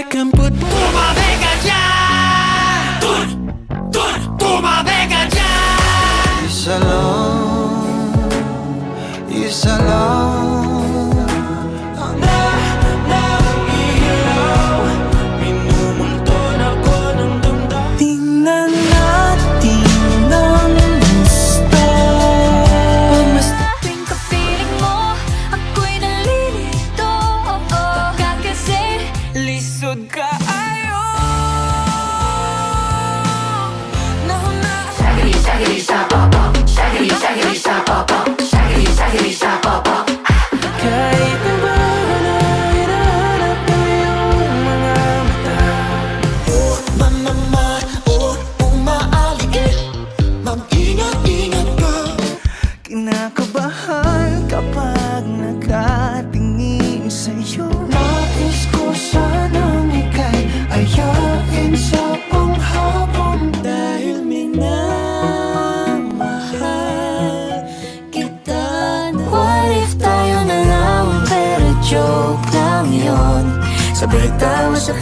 kemput. Tumabi ka dyan! Tumabi ka dyan! Isa lang, isa lang ang naiilaw. Minumulton ako ng damdamin. Tingnan natin ng gusto. Tuwing kapiling mo, ako'y nalilito. Baka kasi Lisod ka ayo. Nahuna. Kahit na ba na hinahanap mo yung mga mata. Mama, umaaligid. Mag-ingat-ingat ka. Kinakabahan kapag nakatingin sa'yo. Nais ko sanang ika'y ayain sa panghapon. Dahil minamahal kita na. what if tayo na lang, pero joke lang yun. Sabay tawa sa